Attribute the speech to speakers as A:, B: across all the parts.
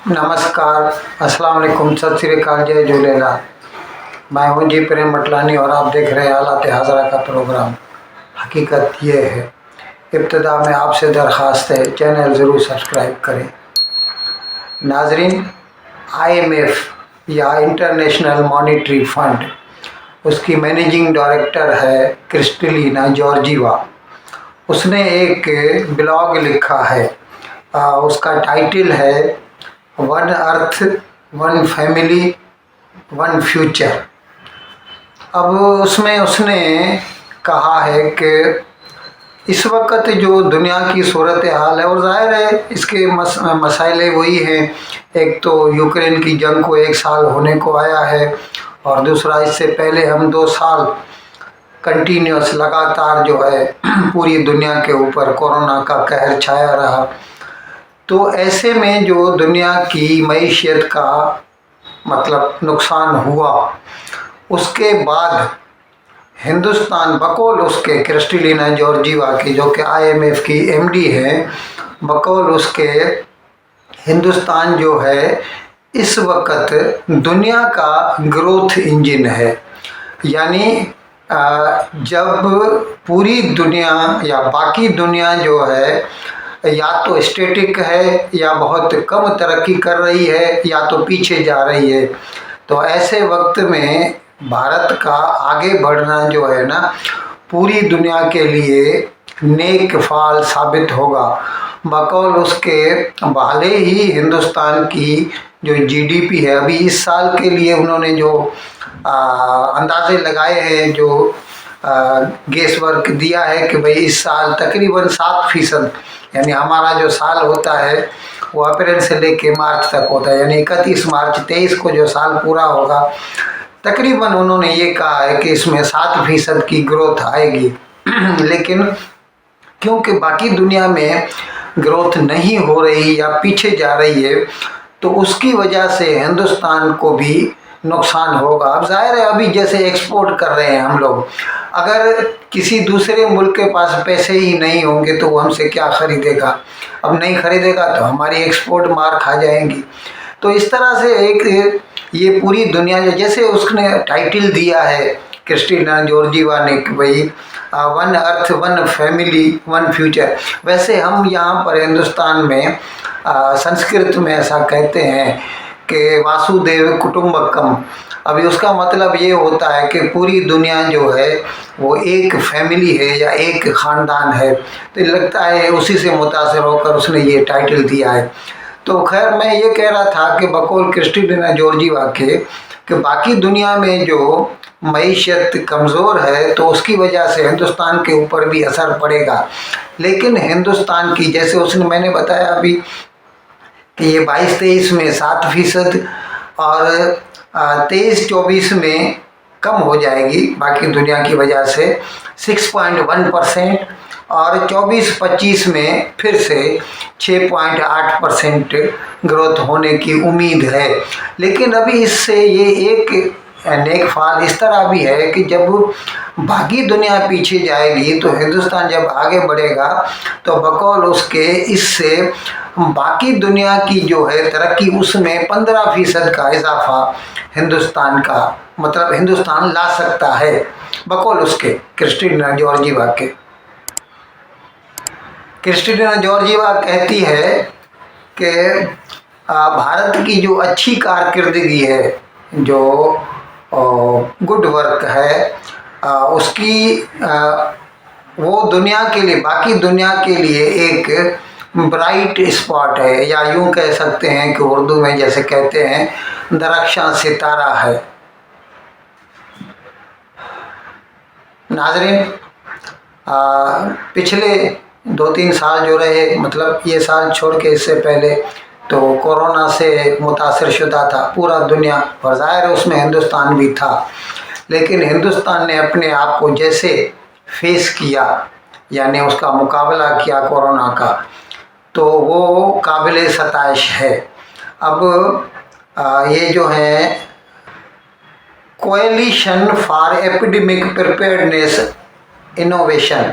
A: नमस्कार, अस्सलाम वालेकुम, सत श्री अकाल, जय झूलेलाल। मैं हूँ जी प्रेम मटलानी और आप देख रहे हैं हालात हाज़रा का प्रोग्राम। हकीकत ये है, इब्तिदा में आपसे दरख्वास्त है चैनल ज़रूर सब्सक्राइब करें। नाजरीन, IMF या इंटरनेशनल मॉनेटरी फंड, उसकी मैनेजिंग डायरेक्टर है क्रिस्टलिना जॉर्जीवा। उसने एक ब्लॉग लिखा है, उसका टाइटल है one earth, one family, one future. अब उसमें उसने कहा है कि इस वक्त जो दुनिया की सूरत हाल है, और ज़ाहिर है इसके मसाइले वही हैं। एक तो यूक्रेन की जंग को 1 साल होने को आया है, और दूसरा इससे पहले हम 2 साल कंटिन्यूस लगातार जो है पूरी दुनिया के ऊपर कोरोना का कहर छाया रहा। तो ऐसे में जो दुनिया की मईशत का मतलब नुकसान हुआ, उसके बाद हिंदुस्तान बकौल उसके क्रिस्टलिना जॉर्जीवा की, जो कि IMF की MD है, बकौल उसके हिंदुस्तान जो है इस वक्त दुनिया का ग्रोथ इंजन है। यानी जब पूरी दुनिया या बाकी दुनिया जो है या तो स्टेटिक है या बहुत कम तरक्की कर रही है या तो पीछे जा रही है, तो ऐसे वक्त में भारत का आगे बढ़ना जो है ना पूरी दुनिया के लिए नेक फाल साबित होगा। बकौल उसके भले ही हिंदुस्तान की जो GDP है, अभी इस साल के लिए उन्होंने जो अंदाजे लगाए हैं, जो गेस वर्क दिया है कि भाई इस साल तकरीबन 7%, यानी हमारा जो साल होता है वो अप्रैल से लेके मार्च तक होता है, यानी 31 मार्च 23 को जो साल पूरा होगा, तकरीबन उन्होंने ये कहा है कि इसमें 7% की ग्रोथ आएगी। लेकिन क्योंकि बाकी दुनिया में ग्रोथ नहीं हो रही या पीछे जा रही है, तो उसकी वजह से हिंदुस्तान को भी नुकसान होगा। अब जाहिर है, अभी जैसे एक्सपोर्ट कर रहे हैं हम लोग, अगर किसी दूसरे मुल्क के पास पैसे ही नहीं होंगे तो वो हमसे क्या खरीदेगा। अब नहीं खरीदेगा तो हमारी एक्सपोर्ट मार खा जाएंगी। तो इस तरह से एक ये पूरी दुनिया, जैसे उसने टाइटल दिया है क्रिस्टलिना जॉर्जीवा ने कि भाई one earth, one family, one future. वैसे हम यहाँ पर हिंदुस्तान में संस्कृत में ऐसा कहते हैं कि वासुदेव कुटुंबकम। अभी उसका मतलब ये होता है कि पूरी दुनिया जो है वो एक फैमिली है या एक ख़ानदान है। तो लगता है उसी से मुतासर होकर उसने ये टाइटल दिया है। तो खैर, मैं ये कह रहा था कि बकौल क्रिस्टलिना जॉर्जीवा के कि बाकी दुनिया में जो मईशत कमज़ोर है तो उसकी वजह से हिंदुस्तान के ऊपर भी असर पड़ेगा। लेकिन हिंदुस्तान की, जैसे उसने मैंने बताया अभी कि ये 22-23 में 7% और 23-24 में कम हो जाएगी बाकी दुनिया की वजह से 6.1%, और 24-25 में फिर से 6.8% ग्रोथ होने की उम्मीद है। लेकिन अभी इससे ये एक नेक फाल इस तरह भी है कि जब बाकी दुनिया पीछे जाएगी तो हिंदुस्तान जब आगे बढ़ेगा, तो बकौल उसके इससे बाकी दुनिया की जो है तरक्की, उसमें 15% का इजाफा हिंदुस्तान का मतलब हिंदुस्तान ला सकता है, बकौल उसके क्रिस्टलिना जॉर्जीवा के। क्रिस्टलिना जॉर्जीवा कहती है कि भारत की जो अच्छी कारकिर्दगी है, जो गुड वर्क है, उसकी वो दुनिया के लिए, बाकी दुनिया के लिए एक ब्राइट स्पॉट है, या यूं कह सकते हैं कि उर्दू में जैसे कहते हैं दरख्शां सितारा है। नाज़रीन, पिछले 2-3 साल जो रहे, मतलब ये साल छोड़ के इससे पहले, तो कोरोना से मुतासर शुदा था पूरा दुनिया, और ज़ाहिर उसमें हिंदुस्तान भी था। लेकिन हिंदुस्तान ने अपने आप को जैसे फेस किया, यानी उसका मुकाबला किया कोरोना का, तो वो काबिल सताइश है। अब ये जो है coalition for epidemic preparedness innovation,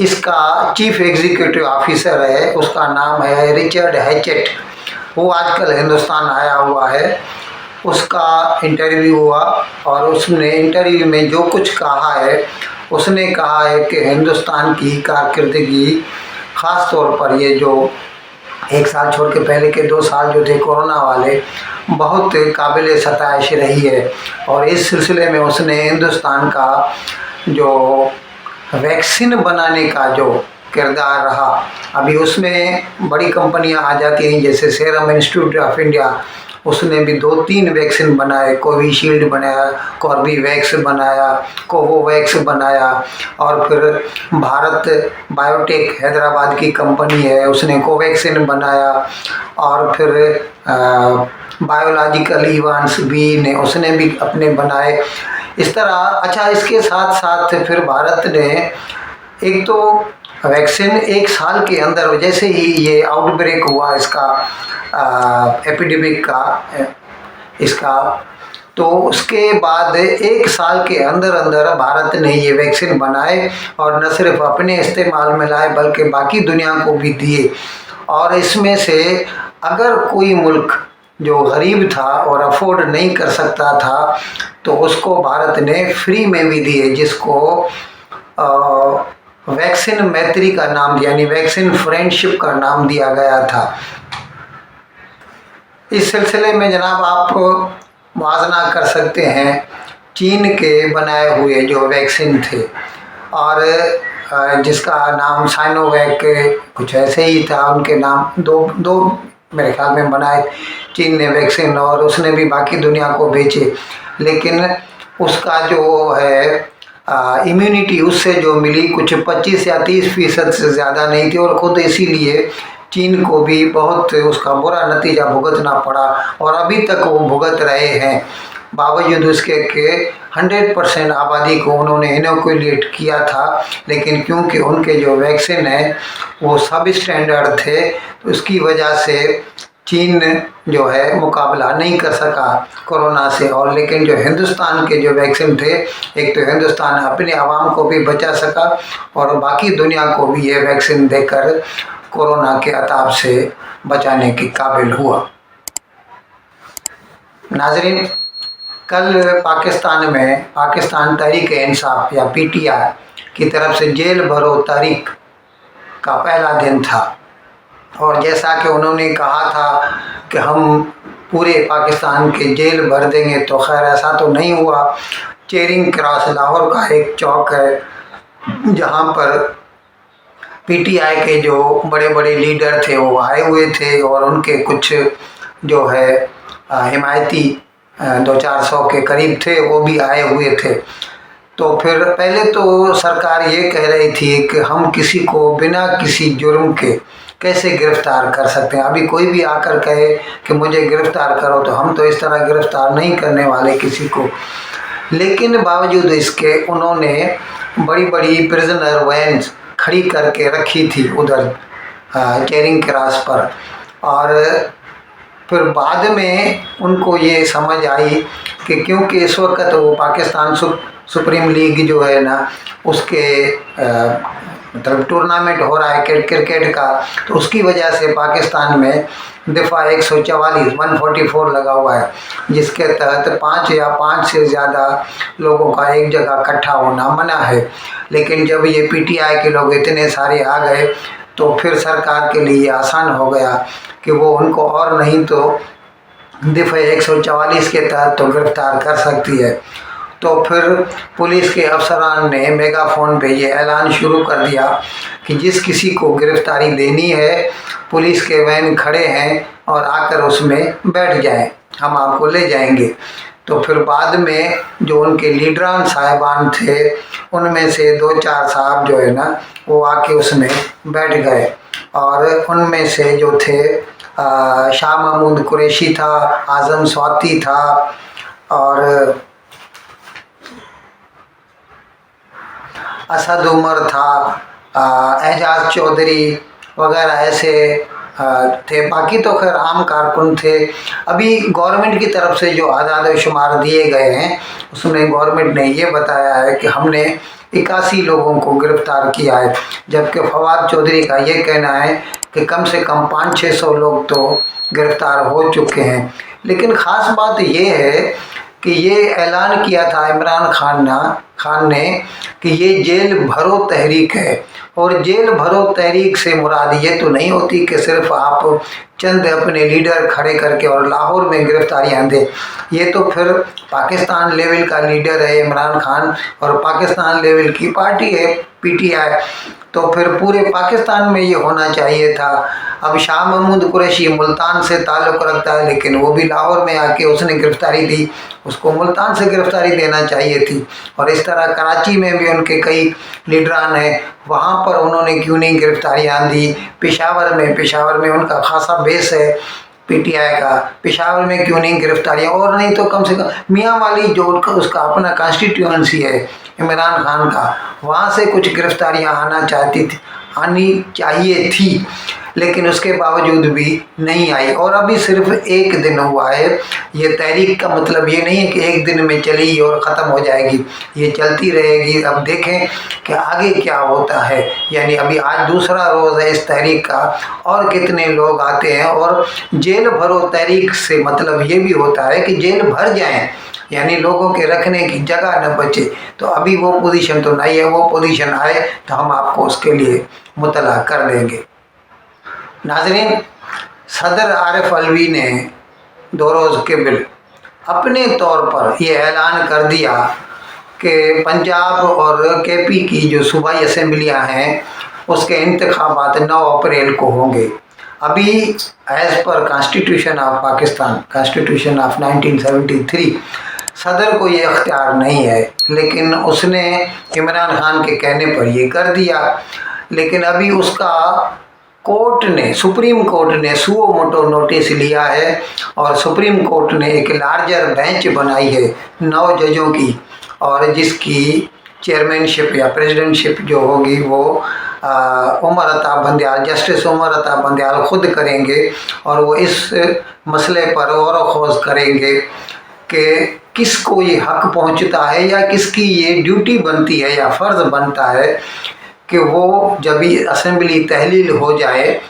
A: इसका चीफ एग्जीक्यूटिव ऑफिसर है, उसका नाम है रिचर्ड हैचेट। वो आजकल हिंदुस्तान आया हुआ है। उसका इंटरव्यू हुआ और उसने इंटरव्यू में जो कुछ कहा है, उसने कहा है कि हिंदुस्तान की कारकर्दगी ख़ास तौर पर ये जो 1 साल छोड़ के पहले के 2 साल जो थे कोरोना वाले, बहुत काबिल सताइश रही है। और इस सिलसिले में उसने हिंदुस्तान का जो वैक्सीन बनाने का जो किरदार रहा, अभी उसमें बड़ी कंपनियां आ जाती हैं जैसे सीरम इंस्टीट्यूट ऑफ इंडिया, उसने भी 2-3 वैक्सीन बनाए, कोविशील्ड बनाया, कॉर्बीवैक्स बनाया, कोवोवैक्स बनाया, और फिर भारत बायोटेक हैदराबाद की कंपनी है, उसने कोवैक्सीन बनाया, और फिर बायोलॉजिकल इवांस भी ने उसने भी अपने बनाए। इस तरह अच्छा, इसके साथ साथ फिर भारत ने एक तो वैक्सीन 1 साल के अंदर, जैसे ही ये आउटब्रेक हुआ इसका एपिडेमिक का इसका, तो उसके बाद 1 साल के अंदर अंदर भारत ने ये वैक्सीन बनाए और न सिर्फ अपने इस्तेमाल में लाए बल्कि बाकी दुनिया को भी दिए। और इसमें से अगर कोई मुल्क जो गरीब था और अफोर्ड नहीं कर सकता था, तो उसको भारत ने फ्री में भी दिए, जिसको वैक्सीन मैत्री का नाम दिया, यानी वैक्सीन फ्रेंडशिप का नाम दिया गया था। इस सिलसिले में जनाब आप मुआवजा कर सकते हैं चीन के बनाए हुए जो वैक्सीन थे, और जिसका नाम साइनोवैक कुछ ऐसे ही था, उनके नाम दो मेरे ख्याल में बनाए चीन ने वैक्सीन, और उसने भी बाकी दुनिया को बेचे। लेकिन उसका जो है इम्यूनिटी उससे जो मिली कुछ 25 या 30% से ज़्यादा नहीं थी, और ख़ुद इसीलिए चीन को भी बहुत उसका बुरा नतीजा भुगतना पड़ा, और अभी तक वो भुगत रहे हैं। बावजूद उसके कि 100% आबादी को उन्होंने इनोकुलेट किया था, लेकिन क्योंकि उनके जो वैक्सीन है वो सब स्टैंडर्ड थे, तो उसकी वजह से चीन जो है मुकाबला नहीं कर सका कोरोना से। और लेकिन जो हिंदुस्तान के जो वैक्सीन थे, एक तो हिंदुस्तान अपने आवाम को भी बचा सका और बाकी दुनिया को भी ये वैक्सीन देकर कोरोना के अताब से बचाने के काबिल हुआ। नाजरीन, कल पाकिस्तान तहरीक इंसाफ या PTI की तरफ से जेल भरो तारीख का पहला दिन था, और जैसा कि उन्होंने कहा था कि हम पूरे पाकिस्तान के जेल भर देंगे, तो खैर ऐसा तो नहीं हुआ। चेरिंग क्रॉस लाहौर का एक चौक है जहां पर PTI के जो बड़े बड़े लीडर थे वो आए हुए थे, और उनके कुछ जो है हिमायती 200-400 के करीब थे, वो भी आए हुए थे। तो फिर पहले तो सरकार ये कह रही थी कि हम किसी को बिना किसी जुर्म के कैसे गिरफ्तार कर सकते हैं। अभी कोई भी आकर कहे कि मुझे गिरफ्तार करो, तो हम तो इस तरह गिरफ्तार नहीं करने वाले किसी को। लेकिन बावजूद इसके उन्होंने बड़ी बड़ी प्रिजनर वैन्स खड़ी करके रखी थी उधर चेरिंग क्रॉस पर, और फिर बाद में उनको ये समझ आई कि क्योंकि इस वक्त वो पाकिस्तान सुप्रीम लीग जो है ना, उसके मतलब टूर्नामेंट हो रहा है क्रिकेट का, तो उसकी वजह से पाकिस्तान में दफ़ा 144 लगा हुआ है, जिसके तहत 5 या 5 से ज़्यादा लोगों का एक जगह इकट्ठा होना मना है। लेकिन जब ये PTI के लोग इतने सारे आ गए, तो फिर सरकार के लिए आसान हो गया कि वो उनको और नहीं तो दफ़ा 144 के तहत तो गिरफ्तार कर सकती है। तो फिर पुलिस के अफसरान ने मेगाफोन पे ये ऐलान शुरू कर दिया कि जिस किसी को गिरफ्तारी देनी है, पुलिस के वैन खड़े हैं और आकर उसमें बैठ जाएं, हम आपको ले जाएंगे। तो फिर बाद में जो उनके लीडरान साहिबान थे, उनमें से 2-4 साहब जो है ना, वो आके उसमें बैठ गए, और उनमें से जो थे शाह महमूद कुरैशी था, आज़म स्वाति था, और असद उमर था, एजाज चौधरी वगैरह ऐसे थे। बाकी तो खैर आम कारकुन थे। अभी गवर्नमेंट की तरफ से जो आदाद शुमार दिए गए हैं, उसमें गवर्नमेंट ने ये बताया है कि हमने 81 लोगों को गिरफ्तार किया है, जबकि फवाद चौधरी का ये कहना है कि कम से कम 500-600 लोग तो गिरफ्तार हो चुके हैं। लेकिन ख़ास बात ये है कि ये ऐलान किया था इमरान खान ने कि ये जेल भरो तहरीक है, और जेल भरो तहरीक से मुराद ये तो नहीं होती कि सिर्फ आप चंद अपने लीडर खड़े करके और लाहौर में गिरफ्तारियां दें। ये तो फिर पाकिस्तान लेवल का लीडर है इमरान खान, और पाकिस्तान लेवल की पार्टी है PTI, तो फिर पूरे पाकिस्तान में ये होना चाहिए था। अब शाह महमूद कुरैशी मुल्तान से ताल्लुक़ रखता है, लेकिन वो भी लाहौर में आके उसने गिरफ्तारी दी, उसको मुल्तान से गिरफ्तारी देना चाहिए थी। और इस तरह कराची में भी उनके कई लीडरान हैं, वहाँ पर उन्होंने क्यों नहीं गिरफ्तारियाँ दी। पेशावर में उनका खासा बेस है PTI का, पेशावर में क्यों नहीं गिरफ्तारियाँ, और नहीं तो कम से कम मियाँ वाली जो उसका अपना कॉन्स्टिट्यूएंसी है इमरान खान का, वहाँ से कुछ गिरफ्तारियाँ आनी चाहिए थी, लेकिन उसके बावजूद भी नहीं आई। और अभी सिर्फ 1 दिन हुआ है। ये तहरीक का मतलब ये नहीं है कि 1 दिन में चली और ख़त्म हो जाएगी, ये चलती रहेगी। अब देखें कि आगे क्या होता है। यानी अभी आज दूसरा रोज़ है इस तहरीक का, और कितने लोग आते हैं। और जेल भरो तहरीक से मतलब ये भी होता है कि जेल भर जाएं, यानी लोगों के रखने की जगह न बचे। तो अभी वो पोजीशन तो नहीं है, वो पोजीशन आए तो हम आपको उसके लिए मुतला कर देंगे। नाज़रीन, सदर आरिफ अलवी ने 2 रोज़ कबल अपने तौर पर ये ऐलान कर दिया कि पंजाब और KP की जो सूबाई असम्बलियाँ हैं उसके इंतखाबात 9 अप्रैल को होंगे। अभी as per constitution of Pakistan, constitution of 1973, सदर को ये अख्तियार नहीं है, लेकिन उसने इमरान खान के कहने पर ये कर दिया। लेकिन अभी उसका सुप्रीम कोर्ट ने सुओ मोटो नोटिस लिया है, और सुप्रीम कोर्ट ने एक लार्जर बेंच बनाई है 9 जजों की, और जिसकी चेयरमैनशिप या प्रेसिडेंटशिप जो होगी वो जस्टिस उमर अता बंदयाल खुद करेंगे। और वो इस मसले पर गौर खोज करेंगे कि किसको ये हक पहुंचता है, या किसकी ये ड्यूटी बनती है या फ़र्ज़ बनता है कि वो जब भी असेंबली तहलील हो जाए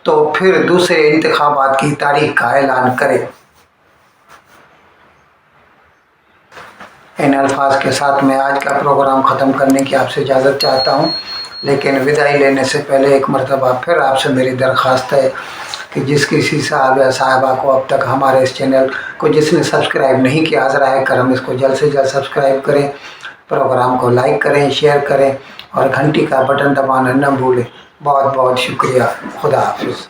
A: तो फिर दूसरे इंतखाबात की तारीख का ऐलान करे। इन अल्फाज के साथ मैं आज का प्रोग्राम ख़त्म करने की आपसे इजाज़त चाहता हूँ, लेकिन विदाई लेने से पहले एक मरतबा फिर आपसे मेरी दरख्वास्त है कि जिस किसी साहब या साहिबा को अब तक हमारे इस चैनल को जिसने सब्सक्राइब नहीं किया, ज़रा है करम इसको जल्द से जल्द सब्सक्राइब करें, प्रोग्राम को लाइक करें, शेयर करें, और घंटी का बटन दबाना न भूलें। बहुत बहुत शुक्रिया। खुदा हाफिज़।